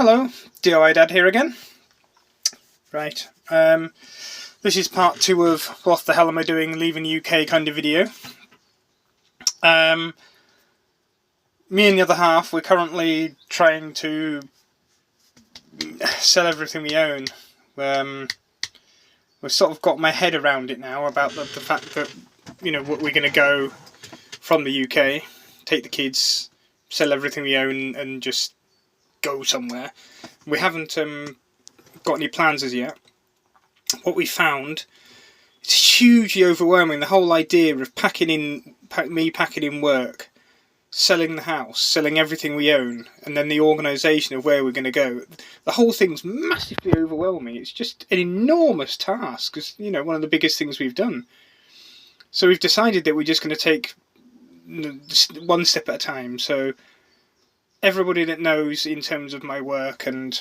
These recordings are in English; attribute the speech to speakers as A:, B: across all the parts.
A: Hello, DIY Dad here again. Right, this is part 2 of what the hell am I doing leaving UK kind of video. Me and the other half, we're currently trying to sell everything we own. We've sort of got my head around it now about the fact that, we're going to go from the UK, take the kids, sell everything we own and just go somewhere. We haven't got any plans as yet. What we found, it's hugely overwhelming, the whole idea of packing in work, selling the house, selling everything we own, and then the organisation of where we're going to go. The whole thing's massively overwhelming. It's just an enormous task, because, one of the biggest things we've done. So we've decided that we're just going to take one step at a time. So everybody that knows in terms of my work and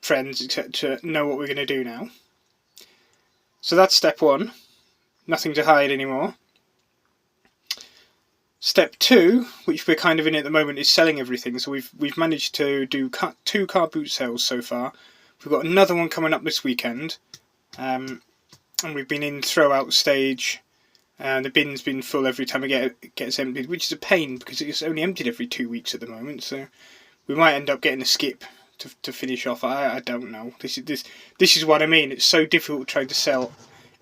A: friends, etc., know what we're going to do now. So that's step 1. Nothing to hide anymore. Step 2, which we're kind of in at the moment, is selling everything. So we've managed to do 2 car boot sales so far. We've got another one coming up this weekend, and we've been in throw-out stage. And the bin's been full every time it gets emptied, which is a pain because it's only emptied every 2 weeks at the moment. So we might end up getting a skip to finish off. I don't know. This is what I mean. It's so difficult trying to sell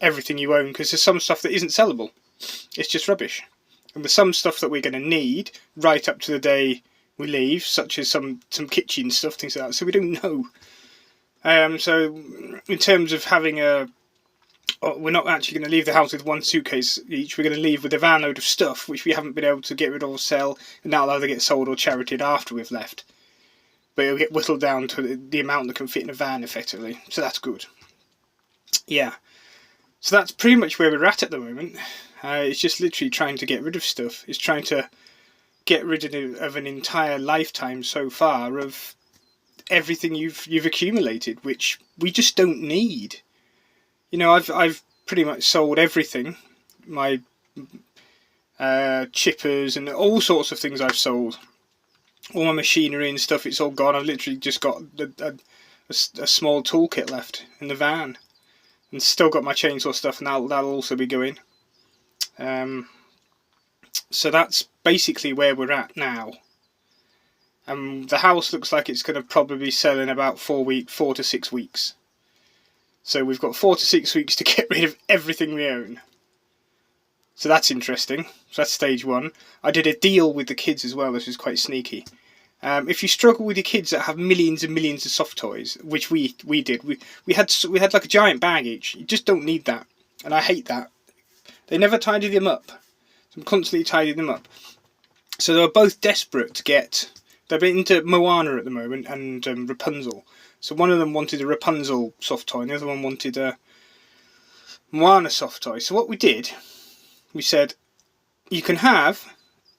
A: everything you own because there's some stuff that isn't sellable. It's just rubbish. And there's some stuff that we're going to need right up to the day we leave, such as some kitchen stuff, things like that. So we don't know. So in terms of having we're not actually going to leave the house with 1 suitcase each. We're going to leave with a van load of stuff which we haven't been able to get rid of or sell, and that'll either get sold or charitied after we've left. But it'll get whittled down to the amount that can fit in a van effectively. So that's good. Yeah. So that's pretty much where we're at the moment. It's just literally trying to get rid of stuff. It's trying to get rid of an entire lifetime so far of everything you've accumulated, which we just don't need. I've pretty much sold everything. My chippers and all sorts of things I've sold. All my machinery and stuff, it's all gone. I've literally just got a small toolkit left in the van. And still got my chainsaw stuff, and that'll also be going. So that's basically where we're at now. The house looks like it's going to probably sell in about 4 to 6 weeks. So we've got 4 to 6 weeks to get rid of everything we own. So that's interesting. So that's stage 1. I did a deal with the kids as well. This was quite sneaky. If you struggle with your kids that have millions and millions of soft toys, which we did, we had like a giant bag each. You just don't need that, and I hate that. They never tidy them up. So I'm constantly tidying them up. So they were both desperate to get. They're into Moana at the moment and Rapunzel. So one of them wanted a Rapunzel soft toy, and the other one wanted a Moana soft toy. So what we did, we said, you can have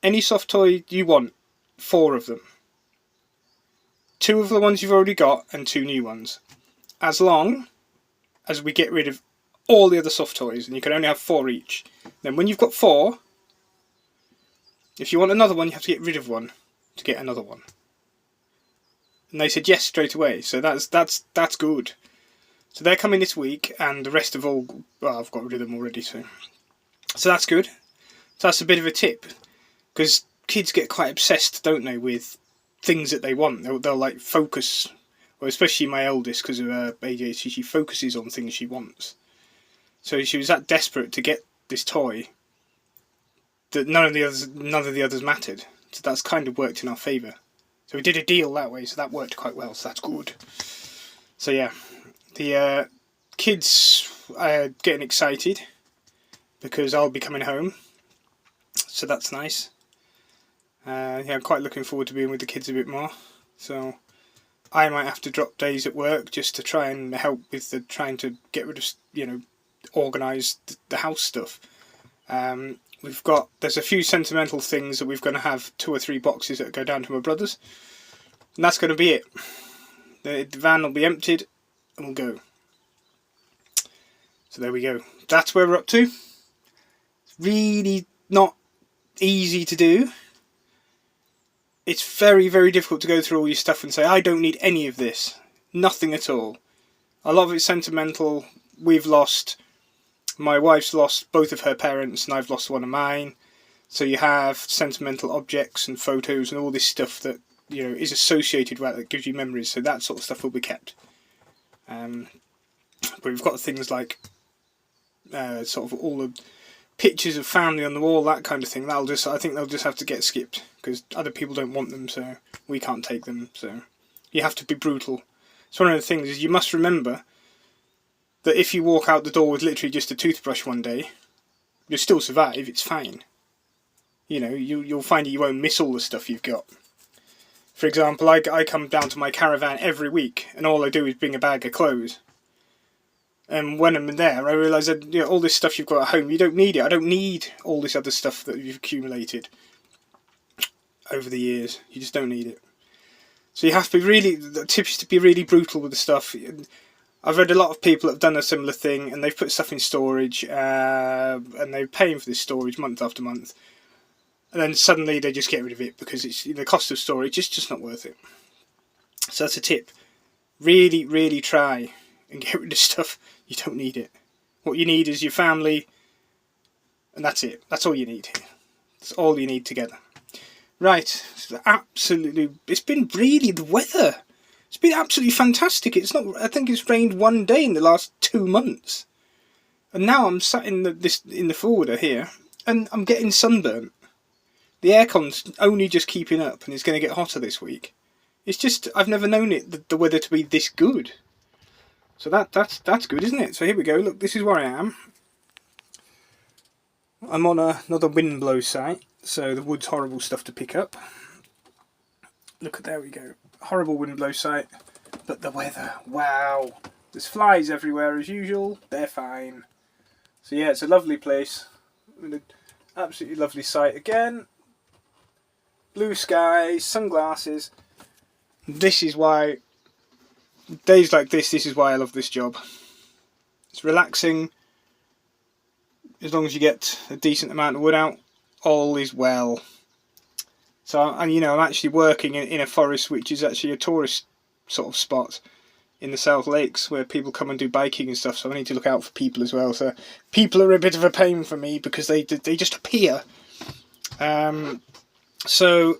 A: any soft toy you want, 4 of them. 2 of the ones you've already got and 2 new ones. As long as we get rid of all the other soft toys, and you can only have 4 each. Then when you've got 4, if you want another one, you have to get rid of one to get another one. And they said yes straight away, so that's good. So they're coming this week, and the rest of all, well, I've got rid of them already, so that's good. So that's a bit of a tip, because kids get quite obsessed, don't they, with things that they want. They'll like focus, well, especially my eldest, because of her ADHD, she focuses on things she wants. So she was that desperate to get this toy that none of the others mattered. So that's kind of worked in our favour. So we did a deal that way, so that worked quite well, so that's good. So yeah, the kids are getting excited because I'll be coming home, so that's nice. Yeah, I'm quite looking forward to being with the kids a bit more. So I might have to drop days at work just to try and help with trying to get rid of, organise the house stuff. There's a few sentimental things that we're going to have 2 or 3 boxes that go down to my brother's, and that's going to be it. The van will be emptied and we'll go. So there we go. That's where we're up to. It's really not easy to do. it's very, very difficult to go through all your stuff and say, I don't need any of this. Nothing at all. A lot of it's sentimental. My wife's lost both of her parents and I've lost one of mine. So you have sentimental objects and photos and all this stuff that, you know, is associated with that gives you memories. So that sort of stuff will be kept. But we've got things like sort of all the pictures of family on the wall, that kind of thing. I think they'll just have to get skipped because other people don't want them, so we can't take them. So you have to be brutal. So one of the things is you must remember that if you walk out the door with literally just a toothbrush one day, you'll still survive. It's fine. You know, you'll find that you won't miss all the stuff you've got. For example, I come down to my caravan every week, and all I do is bring a bag of clothes. And when I'm there, I realise that, you know, all this stuff you've got at home, you don't need it. I don't need all this other stuff that you've accumulated over the years. You just don't need it. So you have to be the tip is to be really brutal with the stuff. I've read a lot of people that have done a similar thing, and they've put stuff in storage, and they're paying for this storage month after month. And then suddenly they just get rid of it because it's the cost of storage is just not worth it. So that's a tip. Really, really try and get rid of stuff. You don't need it. What you need is your family, and that's it. That's all you need. That's all you need together. Right. It's been really the weather. It's been absolutely fantastic. I think it's rained one day in the last 2 months. And now I'm sat in the forwarder here, and I'm getting sunburnt. The aircon's only just keeping up, and it's going to get hotter this week. It's just, I've never known the weather to be this good. So that's good, isn't it? So here we go. Look, this is where I am. I'm on another wind blow site, so the wood's horrible stuff to pick up. Look, there we go. Horrible wind blow site, but the weather, wow. There's flies everywhere as usual. They're fine. So yeah, it's a lovely place. Absolutely lovely site again. Blue skies, sunglasses. This is why, days like this is why I love this job. It's relaxing. As long as you get a decent amount of wood out, all is well. So, and you know, I'm actually working in a forest which is actually a tourist sort of spot in the South Lakes where people come and do biking and stuff, so I need to look out for people as well. So people are a bit of a pain for me because they just appear. So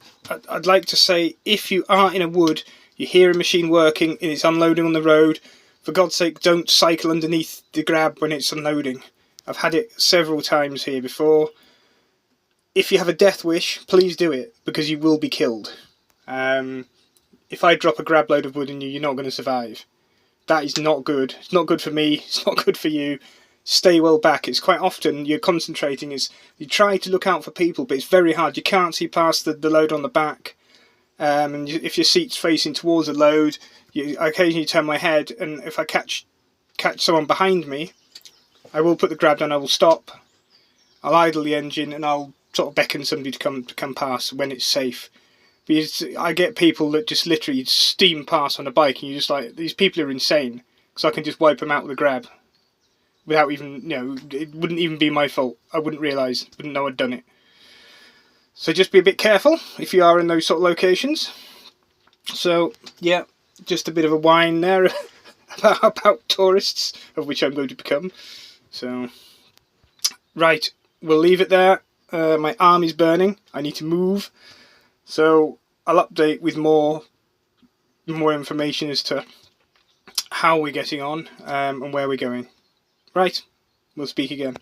A: I'd like to say, if you are in a wood, you hear a machine working and it's unloading on the road, for God's sake, don't cycle underneath the grab when it's unloading. I've had it several times here before. If you have a death wish, please do it, because you will be killed. If I drop a grab load of wood in you, you're not going to survive. That is not good. It's not good for me. It's not good for you. Stay well back. It's quite often you're concentrating. You try to look out for people, but it's very hard. You can't see past the load on the back. And if your seat's facing towards the load, I occasionally turn my head, and if I catch someone behind me, I will put the grab down. I will stop. I'll idle the engine, and I'll sort of beckon somebody to come past when it's safe. Because I get people that just literally steam past on a bike, and you're just like, these people are insane, because I can just wipe them out with a grab without even, you know, it wouldn't even be my fault. I wouldn't realise, wouldn't know I'd done it. So just be a bit careful if you are in those sort of locations. So yeah, just a bit of a whine there about tourists, of which I'm going to become. So right, we'll leave it there. My arm is burning. I need to move. So I'll update with more information as to how we're getting on and where we're going. Right, we'll speak again.